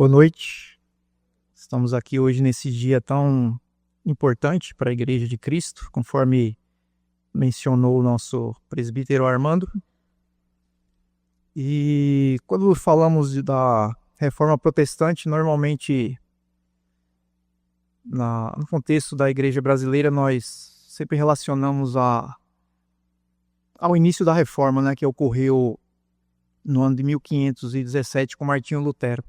Boa noite. Estamos aqui hoje nesse dia tão importante para a Igreja de Cristo, conforme mencionou o nosso presbítero Armando. E quando falamos da Reforma Protestante, normalmente no contexto da Igreja brasileira, nós sempre relacionamos ao início da Reforma, né, que ocorreu no ano de 1517 com Martinho Lutero.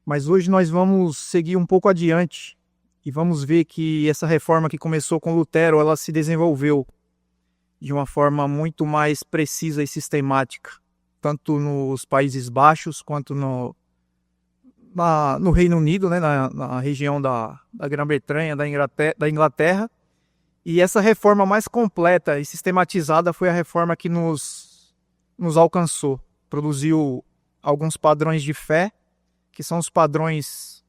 Mas hoje nós vamos seguir um pouco adiante e vamos ver que essa reforma que começou com Lutero, ela se desenvolveu de uma forma muito mais precisa e sistemática, tanto nos Países Baixos quanto no Reino Unido, né, na região da Grã-Bretanha, da Inglaterra. E essa reforma mais completa e sistematizada foi a reforma que nos alcançou. Produziu alguns padrões de fé, que são os padrões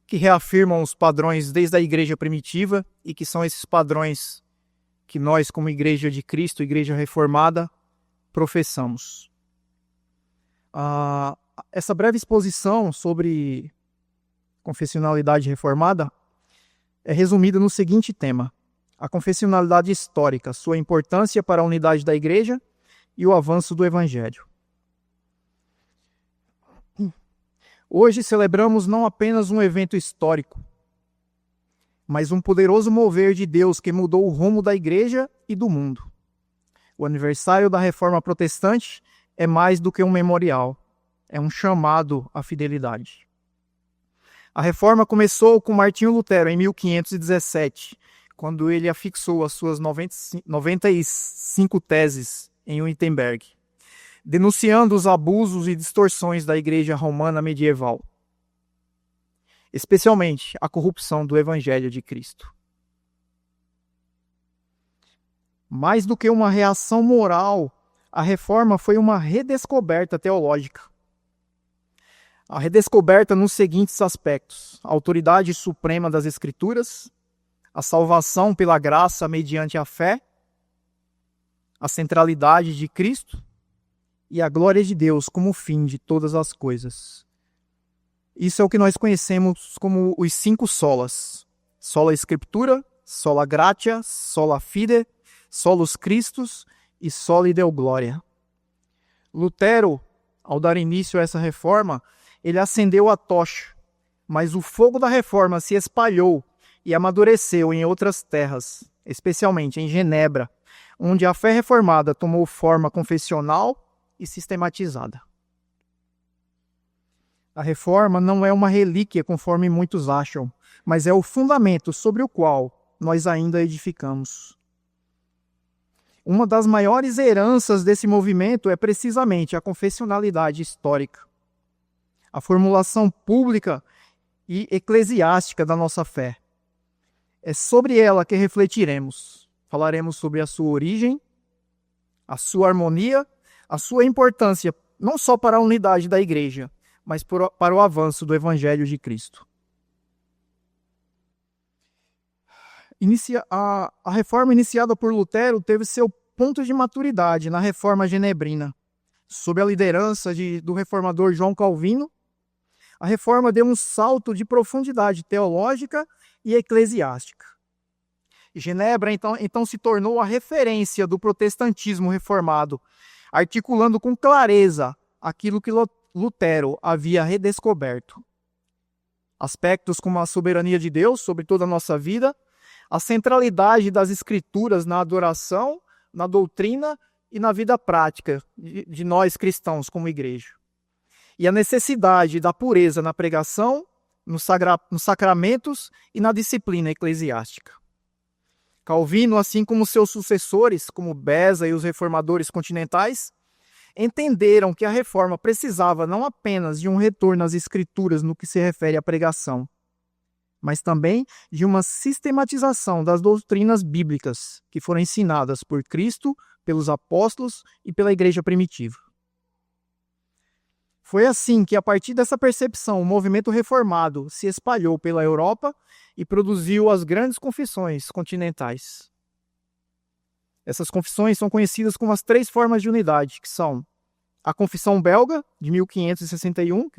que reafirmam os padrões desde a igreja primitiva e que são esses padrões que nós, como Igreja de Cristo, Igreja Reformada, professamos. Essa breve exposição sobre confessionalidade reformada é resumida no seguinte tema: a confessionalidade histórica, sua importância para a unidade da Igreja e o avanço do Evangelho. Hoje celebramos não apenas um evento histórico, mas um poderoso mover de Deus que mudou o rumo da Igreja e do mundo. O aniversário da Reforma Protestante é mais do que um memorial, é um chamado à fidelidade. A Reforma começou com Martinho Lutero em 1517, quando ele afixou as suas 95 teses em Wittenberg, denunciando os abusos e distorções da Igreja Romana medieval, especialmente a corrupção do Evangelho de Cristo. Mais do que uma reação moral, a Reforma foi uma redescoberta teológica. A redescoberta nos seguintes aspectos: a autoridade suprema das Escrituras, a salvação pela graça mediante a fé, a centralidade de Cristo e a glória de Deus como fim de todas as coisas. Isso é o que nós conhecemos como os 5 solas: sola Scriptura, sola gratia, sola fide, solus Christus e soli Deo gloria. Lutero, ao dar início a essa reforma, ele acendeu a tocha, mas o fogo da reforma se espalhou e amadureceu em outras terras, especialmente em Genebra, onde a fé reformada tomou forma confessional e sistematizada. A reforma não é uma relíquia conforme muitos acham, mas é o fundamento sobre o qual nós ainda edificamos. Uma das maiores heranças desse movimento é precisamente a confessionalidade histórica, a formulação pública e eclesiástica da nossa fé. É sobre ela que refletiremos. Falaremos sobre a sua origem, a sua harmonia, a sua importância não só para a unidade da Igreja, mas para o avanço do Evangelho de Cristo. A reforma iniciada por Lutero teve seu ponto de maturidade na Reforma Genebrina. Sob a liderança do reformador João Calvino, a reforma deu um salto de profundidade teológica e eclesiástica. Genebra, então se tornou a referência do protestantismo reformado, articulando com clareza aquilo que Lutero havia redescoberto. Aspectos como a soberania de Deus sobre toda a nossa vida, a centralidade das Escrituras na adoração, na doutrina e na vida prática de nós cristãos como igreja. E a necessidade da pureza na pregação, nos sacramentos e na disciplina eclesiástica. Calvino, assim como seus sucessores, como Beza e os reformadores continentais, entenderam que a reforma precisava não apenas de um retorno às Escrituras no que se refere à pregação, mas também de uma sistematização das doutrinas bíblicas que foram ensinadas por Cristo, pelos apóstolos e pela igreja primitiva. Foi assim que, a partir dessa percepção, o movimento reformado se espalhou pela Europa e produziu as grandes confissões continentais. Essas confissões são conhecidas como as 3 formas de unidade, que são a Confissão Belga, de 1561,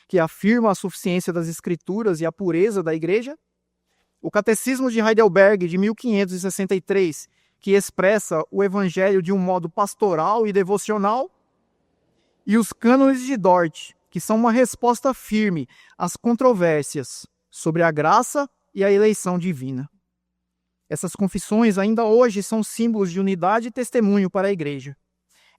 que afirma a suficiência das Escrituras e a pureza da Igreja. O Catecismo de Heidelberg, de 1563, que expressa o Evangelho de um modo pastoral e devocional. E os Cânones de Dort, que são uma resposta firme às controvérsias sobre a graça e a eleição divina. Essas confissões ainda hoje são símbolos de unidade e testemunho para a Igreja.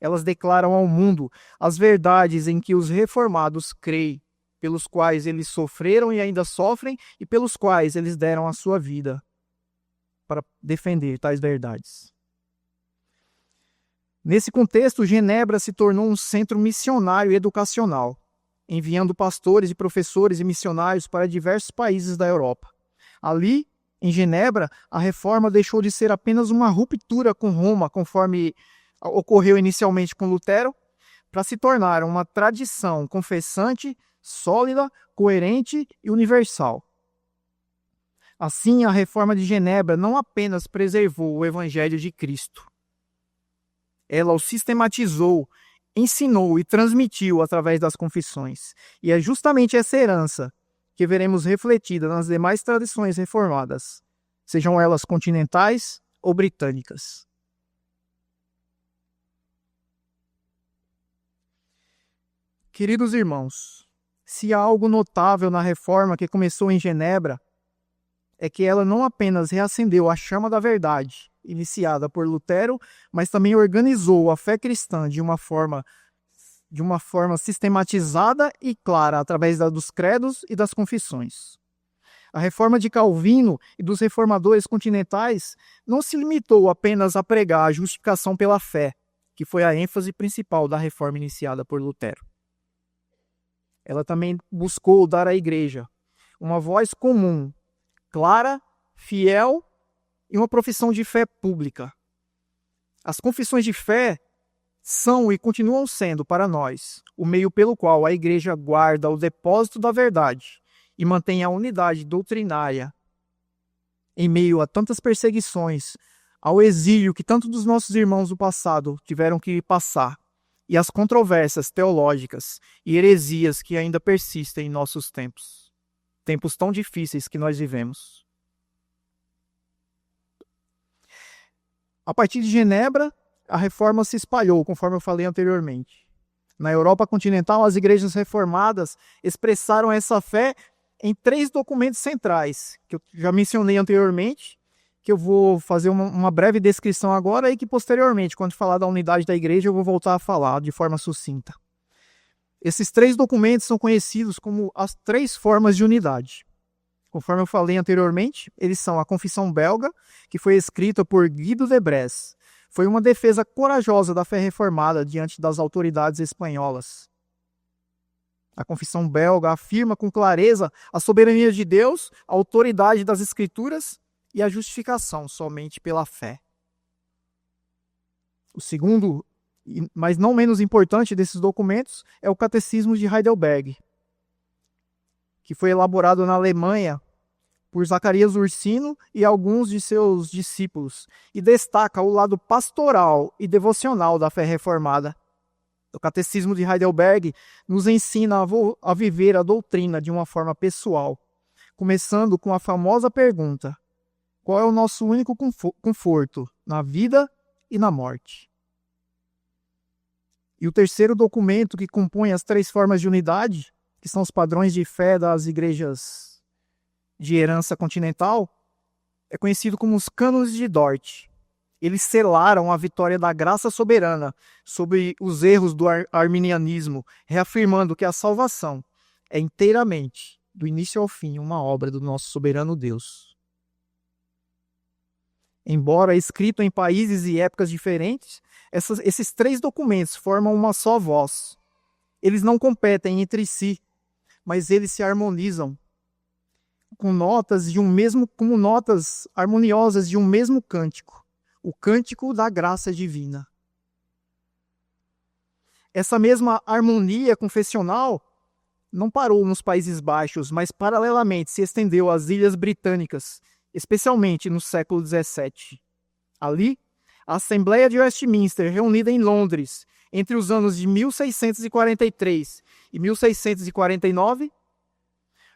Elas declaram ao mundo as verdades em que os reformados creem, pelos quais eles sofreram e ainda sofrem, e pelos quais eles deram a sua vida para defender tais verdades. Nesse contexto, Genebra se tornou um centro missionário e educacional, enviando pastores e professores e missionários para diversos países da Europa. Ali, em Genebra, a reforma deixou de ser apenas uma ruptura com Roma, conforme ocorreu inicialmente com Lutero, para se tornar uma tradição confessante, sólida, coerente e universal. Assim, a reforma de Genebra não apenas preservou o Evangelho de Cristo, ela o sistematizou, ensinou e transmitiu através das confissões. E é justamente essa herança que veremos refletida nas demais tradições reformadas, sejam elas continentais ou britânicas. Queridos irmãos, se há algo notável na reforma que começou em Genebra, é que ela não apenas reacendeu a chama da verdade, iniciada por Lutero, mas também organizou a fé cristã de uma forma sistematizada e clara, através dos credos e das confissões. A reforma de Calvino e dos reformadores continentais não se limitou apenas a pregar a justificação pela fé, que foi a ênfase principal da reforma iniciada por Lutero. Ela também buscou dar à Igreja uma voz comum, clara, fiel e uma profissão de fé pública. As confissões de fé são e continuam sendo para nós o meio pelo qual a Igreja guarda o depósito da verdade e mantém a unidade doutrinária em meio a tantas perseguições, ao exílio que tantos dos nossos irmãos do passado tiveram que passar, e as controvérsias teológicas e heresias que ainda persistem em nossos tempos tão difíceis que nós vivemos. A partir de Genebra, a reforma se espalhou, conforme eu falei anteriormente. Na Europa continental, as igrejas reformadas expressaram essa fé em 3 documentos centrais, que eu já mencionei anteriormente, que eu vou fazer uma breve descrição agora e que posteriormente, quando falar da unidade da igreja, eu vou voltar a falar de forma sucinta. Esses 3 documentos são conhecidos como as 3 formas de unidade. Conforme eu falei anteriormente, eles são a Confissão Belga, que foi escrita por Guido de Brès. Foi uma defesa corajosa da fé reformada diante das autoridades espanholas. A Confissão Belga afirma com clareza a soberania de Deus, a autoridade das Escrituras e a justificação somente pela fé. O segundo, mas não menos importante desses documentos, é o Catecismo de Heidelberg, que foi elaborado na Alemanha por Zacarias Ursino e alguns de seus discípulos, e destaca o lado pastoral e devocional da fé reformada. O Catecismo de Heidelberg nos ensina a viver a doutrina de uma forma pessoal, começando com a famosa pergunta: qual é o nosso único conforto na vida e na morte? E o terceiro documento que compõe as 3 formas de unidade, que são os padrões de fé das igrejas de herança continental, é conhecido como os Cânones de Dort. Eles selaram a vitória da graça soberana sobre os erros do arminianismo, reafirmando que a salvação é inteiramente, do início ao fim, uma obra do nosso soberano Deus. Embora escrito em países e épocas diferentes, esses 3 documentos formam uma só voz. Eles não competem entre si, mas eles se harmonizam como notas harmoniosas de um mesmo cântico, o cântico da graça divina. Essa mesma harmonia confessional não parou nos Países Baixos, mas paralelamente se estendeu às Ilhas Britânicas, especialmente no século XVII. Ali, a Assembleia de Westminster, reunida em Londres, entre os anos de 1643 e 1649,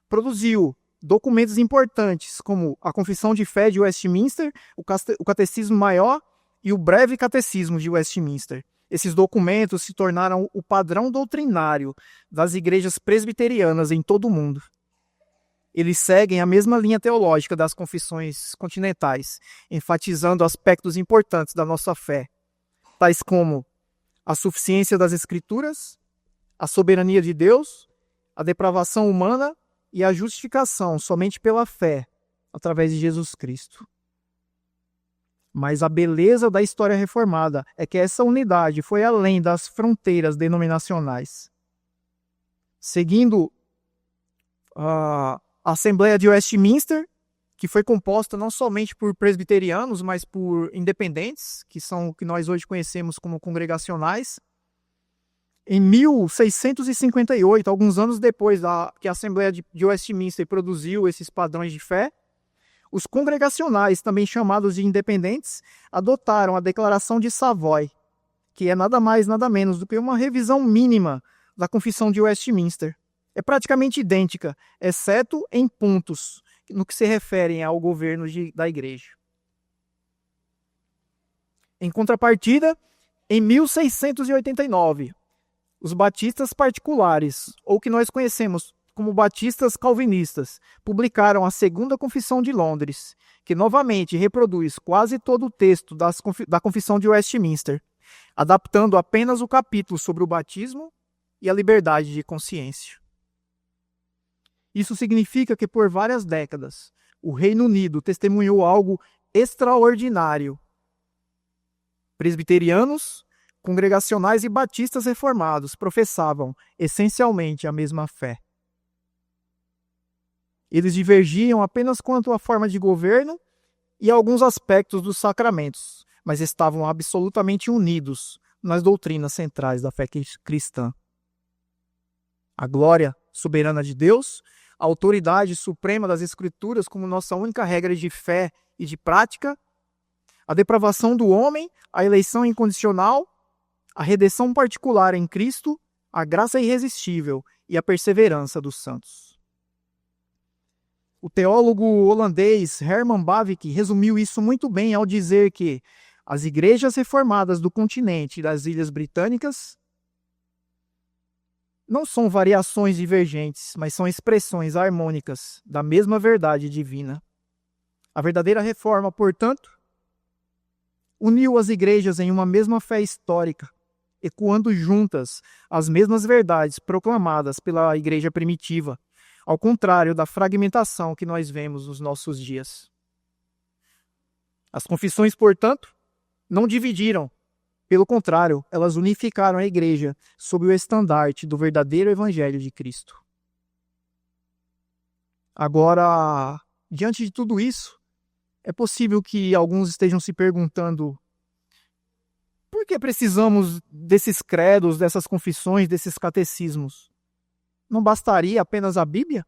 produziu documentos importantes como a Confissão de Fé de Westminster, o Catecismo Maior e o Breve Catecismo de Westminster. Esses documentos se tornaram o padrão doutrinário das igrejas presbiterianas em todo o mundo. Eles seguem a mesma linha teológica das confissões continentais, enfatizando aspectos importantes da nossa fé, tais como a suficiência das Escrituras, a soberania de Deus, a depravação humana e a justificação somente pela fé, através de Jesus Cristo. Mas a beleza da história reformada é que essa unidade foi além das fronteiras denominacionais. Seguindo a Assembleia de Westminster, que foi composta não somente por presbiterianos, mas por independentes, que são o que nós hoje conhecemos como congregacionais. Em 1658, alguns anos depois que a Assembleia de Westminster produziu esses padrões de fé, os congregacionais, também chamados de independentes, adotaram a Declaração de Savoy, que é nada mais, nada menos do que uma revisão mínima da Confissão de Westminster. É praticamente idêntica, exceto em pontos no que se referem ao governo da igreja. Em contrapartida, em 1689, os batistas particulares, ou que nós conhecemos como batistas calvinistas, publicaram a Segunda Confissão de Londres, que novamente reproduz quase todo o texto da Confissão de Westminster, adaptando apenas o capítulo sobre o batismo e a liberdade de consciência. Isso significa que por várias décadas, o Reino Unido testemunhou algo extraordinário. Presbiterianos, congregacionais e batistas reformados professavam essencialmente a mesma fé. Eles divergiam apenas quanto à forma de governo e alguns aspectos dos sacramentos, mas estavam absolutamente unidos nas doutrinas centrais da fé cristã. A glória soberana de Deus, a autoridade suprema das Escrituras como nossa única regra de fé e de prática, a depravação do homem, a eleição incondicional, a redenção particular em Cristo, a graça irresistível e a perseverança dos santos. O teólogo holandês Herman Bavinck resumiu isso muito bem ao dizer que as igrejas reformadas do continente e das Ilhas Britânicas não são variações divergentes, mas são expressões harmônicas da mesma verdade divina. A verdadeira reforma, portanto, uniu as igrejas em uma mesma fé histórica, ecoando juntas as mesmas verdades proclamadas pela igreja primitiva, ao contrário da fragmentação que nós vemos nos nossos dias. As confissões, portanto, não dividiram. Pelo contrário, elas unificaram a igreja sob o estandarte do verdadeiro evangelho de Cristo. Agora, diante de tudo isso, é possível que alguns estejam se perguntando: por que precisamos desses credos, dessas confissões, desses catecismos? Não bastaria apenas a Bíblia?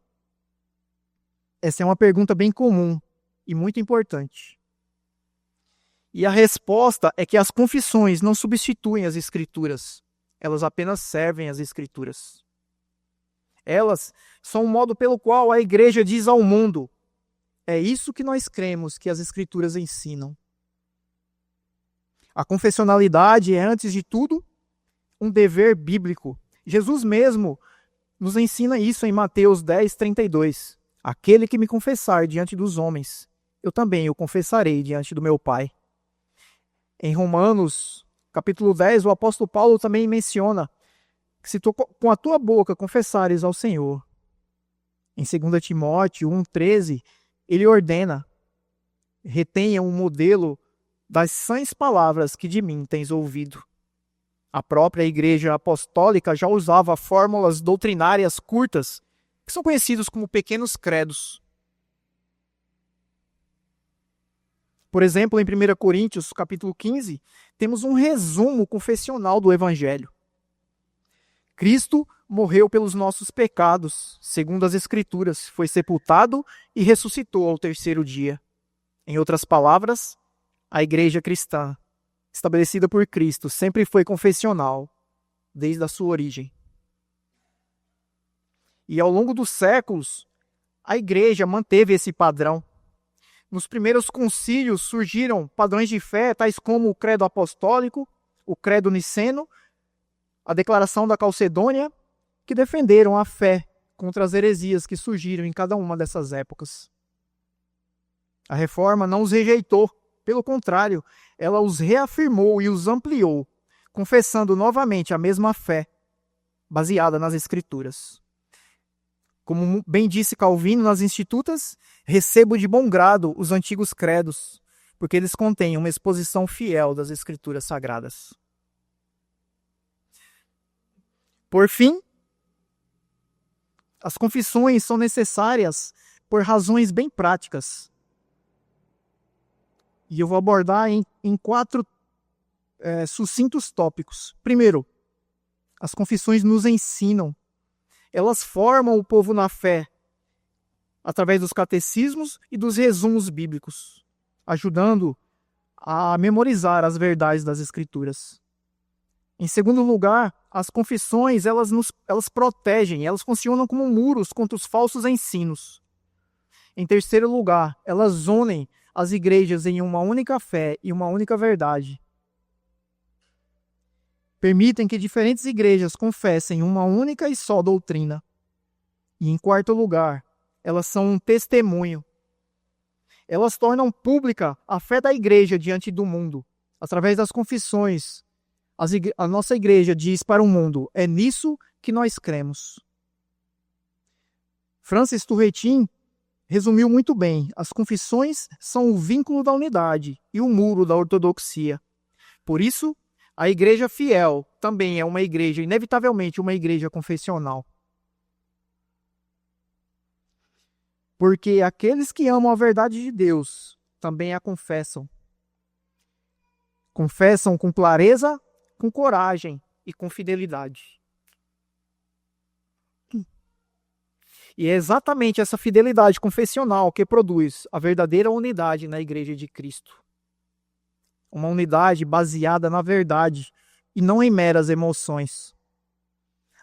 Essa é uma pergunta bem comum e muito importante. E a resposta é que as confissões não substituem as Escrituras. Elas apenas servem as Escrituras. Elas são o modo pelo qual a igreja diz ao mundo: é isso que nós cremos que as Escrituras ensinam. A confessionalidade é, antes de tudo, um dever bíblico. Jesus mesmo nos ensina isso em Mateus 10:32. Aquele que me confessar diante dos homens, eu também o confessarei diante do meu Pai. Em Romanos, capítulo 10, o apóstolo Paulo também menciona que se tu com a tua boca confessares ao Senhor. Em 2 Timóteo 1:13, ele ordena: retenha um modelo das sãs palavras que de mim tens ouvido. A própria igreja apostólica já usava fórmulas doutrinárias curtas, que são conhecidos como pequenos credos. Por exemplo, em 1 Coríntios, capítulo 15, temos um resumo confessional do Evangelho. Cristo morreu pelos nossos pecados, segundo as Escrituras, foi sepultado e ressuscitou ao terceiro dia. Em outras palavras, a igreja cristã, estabelecida por Cristo, sempre foi confessional desde a sua origem. E ao longo dos séculos, a igreja manteve esse padrão. Nos primeiros concílios surgiram padrões de fé, tais como o credo apostólico, o credo niceno, a declaração da Calcedônia, que defenderam a fé contra as heresias que surgiram em cada uma dessas épocas. A Reforma não os rejeitou, pelo contrário, ela os reafirmou e os ampliou, confessando novamente a mesma fé, baseada nas Escrituras. Como bem disse Calvino nas Institutas, recebo de bom grado os antigos credos, porque eles contêm uma exposição fiel das Escrituras Sagradas. Por fim, as confissões são necessárias por razões bem práticas. E eu vou abordar em 4 sucintos tópicos. Primeiro, as confissões nos ensinam. Elas formam o povo na fé, através dos catecismos e dos resumos bíblicos, ajudando a memorizar as verdades das Escrituras. Em segundo lugar, as confissões elas protegem, elas funcionam como muros contra os falsos ensinos. Em terceiro lugar, elas unem as igrejas em uma única fé e uma única verdade. Permitem que diferentes igrejas confessem uma única e só doutrina. E em quarto lugar, elas são um testemunho. Elas tornam pública a fé da igreja diante do mundo. Através das confissões, a nossa igreja diz para o mundo: é nisso que nós cremos. Francis Turretin resumiu muito bem: as confissões são o vínculo da unidade e o muro da ortodoxia. Por isso, a igreja fiel também é uma igreja, inevitavelmente uma igreja confessional. Porque aqueles que amam a verdade de Deus também a confessam. Confessam com clareza, com coragem e com fidelidade. E é exatamente essa fidelidade confessional que produz a verdadeira unidade na Igreja de Cristo. Uma unidade baseada na verdade e não em meras emoções.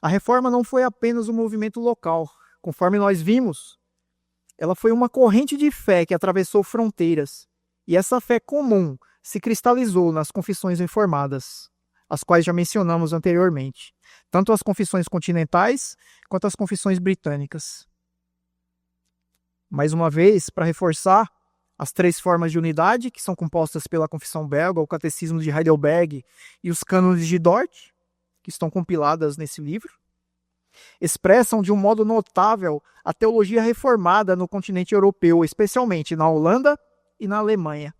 A Reforma não foi apenas um movimento local. Conforme nós vimos, ela foi uma corrente de fé que atravessou fronteiras. E essa fé comum se cristalizou nas confissões reformadas, as quais já mencionamos anteriormente. Tanto as confissões continentais quanto as confissões britânicas. Mais uma vez, para reforçar, as 3 formas de unidade, que são compostas pela Confissão Belga, o Catecismo de Heidelberg e os Cânones de Dort, que estão compiladas nesse livro, expressam de um modo notável a teologia reformada no continente europeu, especialmente na Holanda e na Alemanha.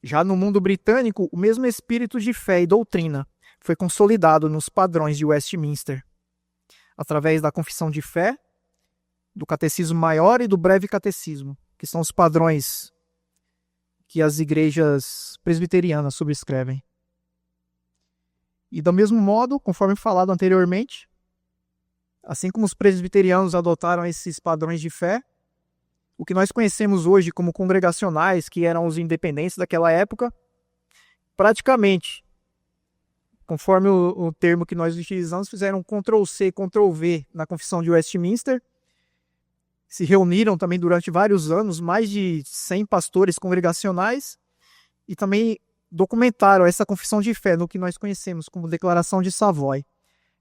Já no mundo britânico, o mesmo espírito de fé e doutrina foi consolidado nos padrões de Westminster, através da Confissão de Fé, do Catecismo Maior e do Breve Catecismo, que são os padrões que as igrejas presbiterianas subscrevem. E do mesmo modo, conforme falado anteriormente, assim como os presbiterianos adotaram esses padrões de fé, o que nós conhecemos hoje como congregacionais, que eram os independentes daquela época, praticamente, conforme o termo que nós utilizamos, fizeram Ctrl+C, Ctrl+V na Confissão de Westminster. Se reuniram também durante vários anos, mais de 100 pastores congregacionais, e também documentaram essa confissão de fé no que nós conhecemos como Declaração de Savoy.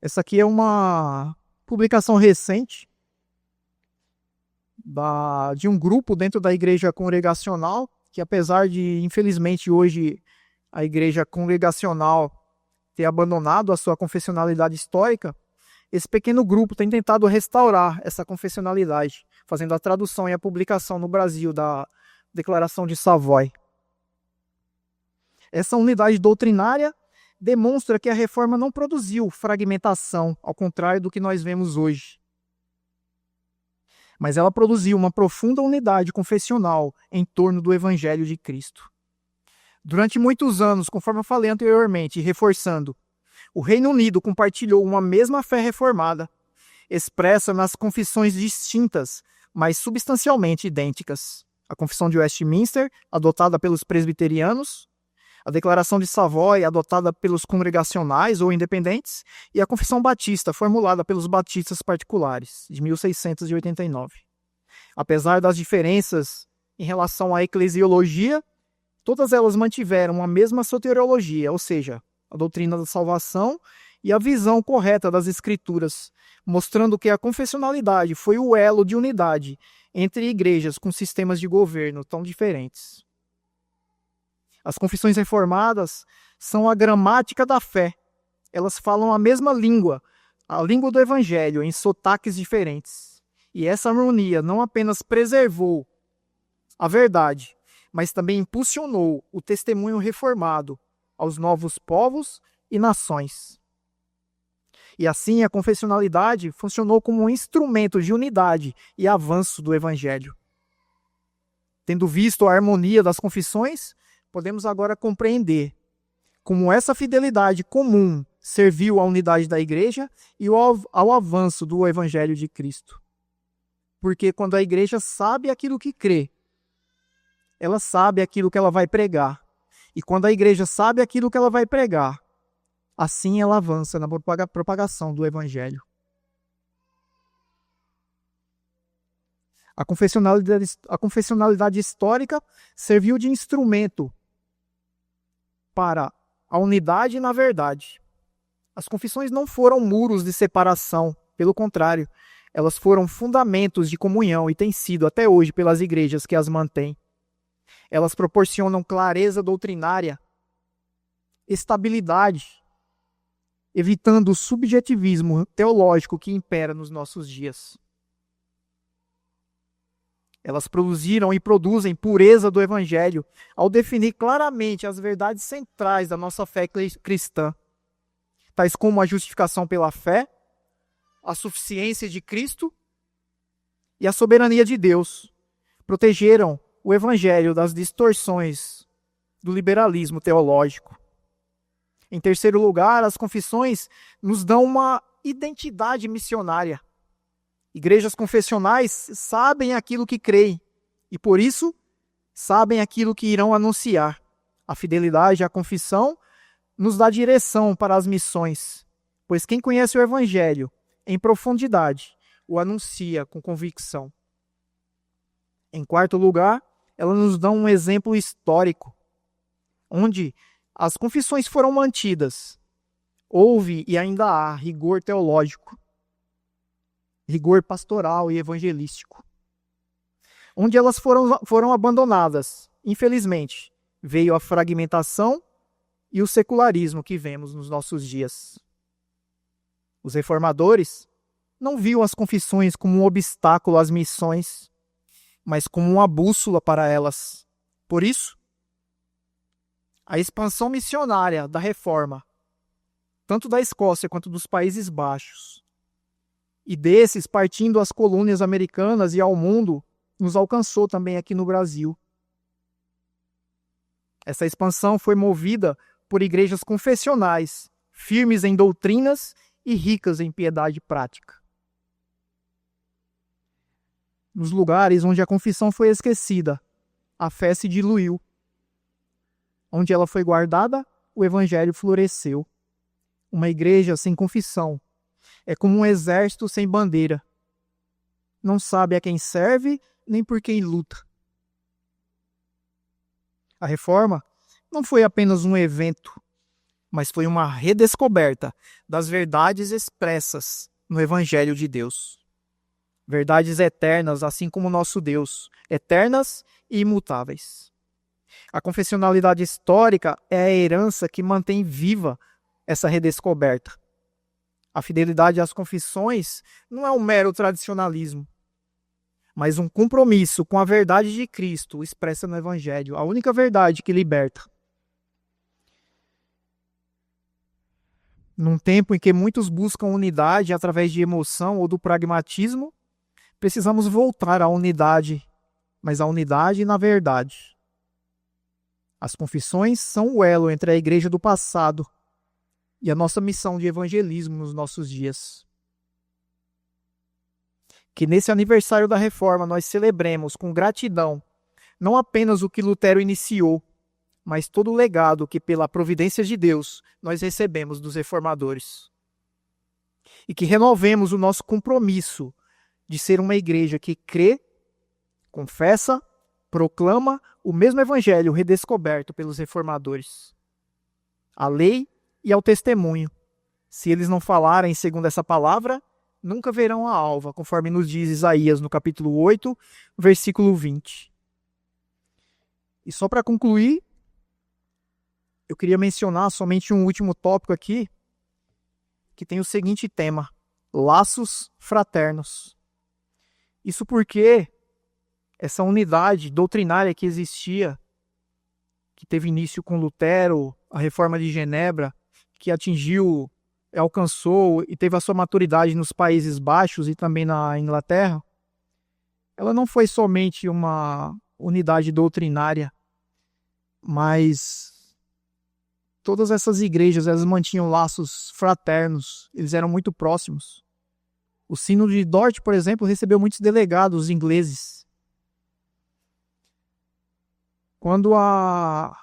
Essa aqui é uma publicação recente de um grupo dentro da igreja congregacional, que apesar de, infelizmente, hoje a igreja congregacional ter abandonado a sua confessionalidade histórica, esse pequeno grupo tem tentado restaurar essa confessionalidade, fazendo a tradução e a publicação no Brasil da Declaração de Savoy. Essa unidade doutrinária demonstra que a Reforma não produziu fragmentação, ao contrário do que nós vemos hoje. Mas ela produziu uma profunda unidade confessional em torno do Evangelho de Cristo. Durante muitos anos, conforme eu falei anteriormente, e reforçando, o Reino Unido compartilhou uma mesma fé reformada, expressa nas confissões distintas, mas substancialmente idênticas. A Confissão de Westminster, adotada pelos presbiterianos, a Declaração de Savoy, adotada pelos congregacionais ou independentes, e a Confissão Batista, formulada pelos batistas particulares, de 1689. Apesar das diferenças em relação à eclesiologia, todas elas mantiveram a mesma soteriologia, ou seja, a doutrina da salvação e a visão correta das Escrituras, mostrando que a confessionalidade foi o elo de unidade entre igrejas com sistemas de governo tão diferentes. As confissões reformadas são a gramática da fé. Elas falam a mesma língua, a língua do Evangelho, em sotaques diferentes. E essa harmonia não apenas preservou a verdade, mas também impulsionou o testemunho reformado aos novos povos e nações. E assim a confessionalidade funcionou como um instrumento de unidade e avanço do Evangelho. Tendo visto a harmonia das confissões, podemos agora compreender como essa fidelidade comum serviu à unidade da igreja e ao avanço do Evangelho de Cristo. Porque quando a igreja sabe aquilo que crê, ela sabe aquilo que ela vai pregar. E quando a igreja sabe aquilo que ela vai pregar, assim ela avança na propagação do Evangelho. A confessionalidade histórica serviu de instrumento para a unidade na verdade. As confissões não foram muros de separação, pelo contrário, elas foram fundamentos de comunhão e têm sido até hoje pelas igrejas que as mantêm. Elas proporcionam clareza doutrinária, estabilidade, evitando o subjetivismo teológico que impera nos nossos dias. Elas produziram e produzem pureza do Evangelho ao definir claramente as verdades centrais da nossa fé cristã, tais como a justificação pela fé, a suficiência de Cristo e a soberania de Deus. Protegeram o Evangelho das distorções do liberalismo teológico. Em terceiro lugar, as confissões nos dão uma identidade missionária. Igrejas confessionais sabem aquilo que creem e, por isso, sabem aquilo que irão anunciar. A fidelidade à confissão nos dá direção para as missões, pois quem conhece o Evangelho em profundidade o anuncia com convicção. Em quarto lugar, ela nos dá um exemplo histórico, onde as confissões foram mantidas. Houve e ainda há rigor teológico, rigor pastoral e evangelístico. Onde elas foram abandonadas, infelizmente, veio a fragmentação e o secularismo que vemos nos nossos dias. Os reformadores não viam as confissões como um obstáculo às missões, mas como uma bússola para elas. Por isso, a expansão missionária da Reforma, tanto da Escócia quanto dos Países Baixos, e desses partindo às colônias americanas e ao mundo, nos alcançou também aqui no Brasil. Essa expansão foi movida por igrejas confessionais, firmes em doutrinas e ricas em piedade prática. Nos lugares onde a confissão foi esquecida, a fé se diluiu. Onde ela foi guardada, o Evangelho floresceu. Uma igreja sem confissão é como um exército sem bandeira. Não sabe a quem serve, nem por quem luta. A Reforma não foi apenas um evento, mas foi uma redescoberta das verdades expressas no Evangelho de Deus. Verdades eternas, assim como o nosso Deus, eternas e imutáveis. A confessionalidade histórica é a herança que mantém viva essa redescoberta. A fidelidade às confissões não é um mero tradicionalismo, mas um compromisso com a verdade de Cristo expressa no Evangelho, a única verdade que liberta. Num tempo em que muitos buscam unidade através de emoção ou do pragmatismo, precisamos voltar à unidade, mas à unidade na verdade. As confissões são o elo entre a igreja do passado e a nossa missão de evangelismo nos nossos dias. Que nesse aniversário da Reforma nós celebremos com gratidão não apenas o que Lutero iniciou, mas todo o legado que, pela providência de Deus, nós recebemos dos reformadores. E que renovemos o nosso compromisso de ser uma igreja que crê, confessa, proclama o mesmo evangelho redescoberto pelos reformadores. A lei e ao testemunho. Se eles não falarem segundo essa palavra, nunca verão a alva, conforme nos diz Isaías no capítulo 8, versículo 20. E só para concluir, eu queria mencionar somente um último tópico aqui, que tem o seguinte tema: laços fraternos. Isso porque essa unidade doutrinária que existia, que teve início com Lutero, a Reforma de Genebra, que alcançou e teve a sua maturidade nos Países Baixos e também na Inglaterra, ela não foi somente uma unidade doutrinária, mas todas essas igrejas, elas mantinham laços fraternos, eles eram muito próximos. O Sínodo de Dort, por exemplo, recebeu muitos delegados ingleses. Quando a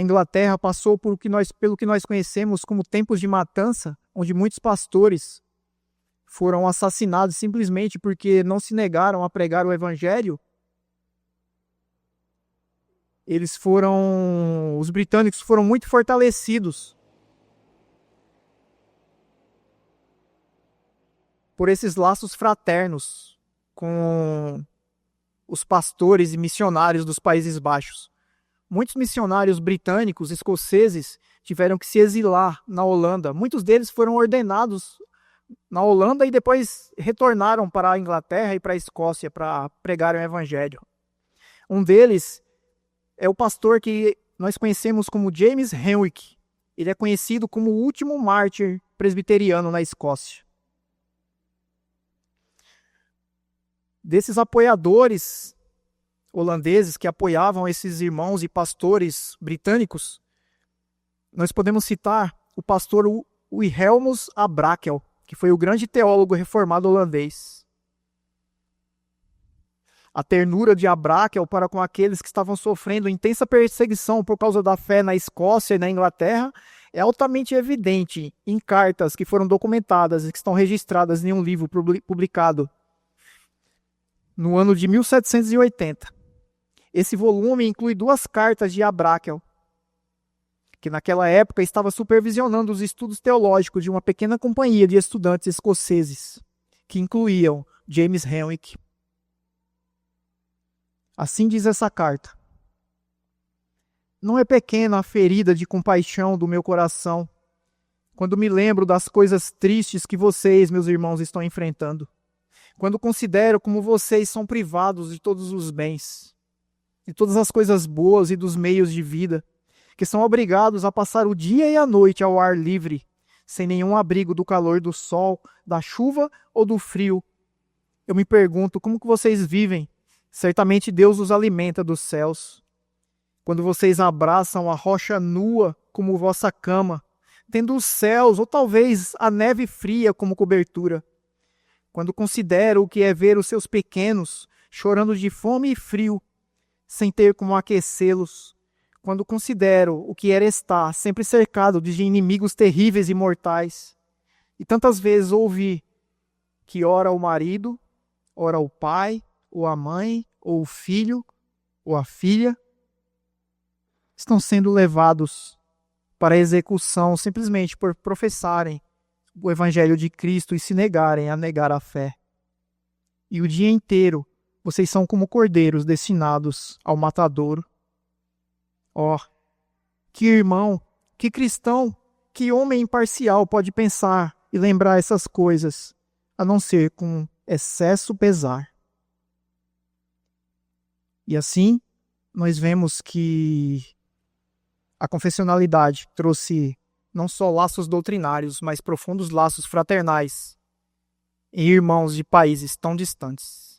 Inglaterra passou pelo que nós conhecemos como tempos de matança, onde muitos pastores foram assassinados simplesmente porque não se negaram a pregar o evangelho, os britânicos foram muito fortalecidos por esses laços fraternos com os pastores e missionários dos Países Baixos. Muitos missionários britânicos, escoceses, tiveram que se exilar na Holanda. Muitos deles foram ordenados na Holanda e depois retornaram para a Inglaterra e para a Escócia para pregar o evangelho. Um deles é o pastor que nós conhecemos como James Henwick. Ele é conhecido como o último mártir presbiteriano na Escócia. Desses apoiadores holandeses que apoiavam esses irmãos e pastores britânicos, nós podemos citar o pastor Wilhelmus à Brakel, que foi o grande teólogo reformado holandês. A ternura de Abrakel para com aqueles que estavam sofrendo intensa perseguição por causa da fé na Escócia e na Inglaterra é altamente evidente em cartas que foram documentadas e que estão registradas em um livro publicado no ano de 1780. Esse volume inclui 2 cartas de Abrakel, que naquela época estava supervisionando os estudos teológicos de uma pequena companhia de estudantes escoceses, que incluíam James Henwick. Assim diz essa carta: não é pequena a ferida de compaixão do meu coração quando me lembro das coisas tristes que vocês, meus irmãos, estão enfrentando. Quando considero como vocês são privados de todos os bens, de todas as coisas boas e dos meios de vida, que são obrigados a passar o dia e a noite ao ar livre, sem nenhum abrigo do calor do sol, da chuva ou do frio. Eu me pergunto como que vocês vivem. Certamente Deus os alimenta dos céus. Quando vocês abraçam a rocha nua como vossa cama, tendo os céus ou talvez a neve fria como cobertura. Quando considero o que é ver os seus pequenos chorando de fome e frio, sem ter como aquecê-los. Quando considero o que era estar sempre cercado de inimigos terríveis e mortais. E tantas vezes ouvi que ora o marido, ora o pai, ou a mãe, ou o filho, ou a filha, estão sendo levados para a execução simplesmente por professarem o Evangelho de Cristo e se negarem a negar a fé. E o dia inteiro vocês são como cordeiros destinados ao matadouro. Ó, que irmão, que cristão, que homem imparcial pode pensar e lembrar essas coisas, a não ser com excesso pesar. E assim, nós vemos que a confessionalidade trouxe não só laços doutrinários, mas profundos laços fraternais em irmãos de países tão distantes.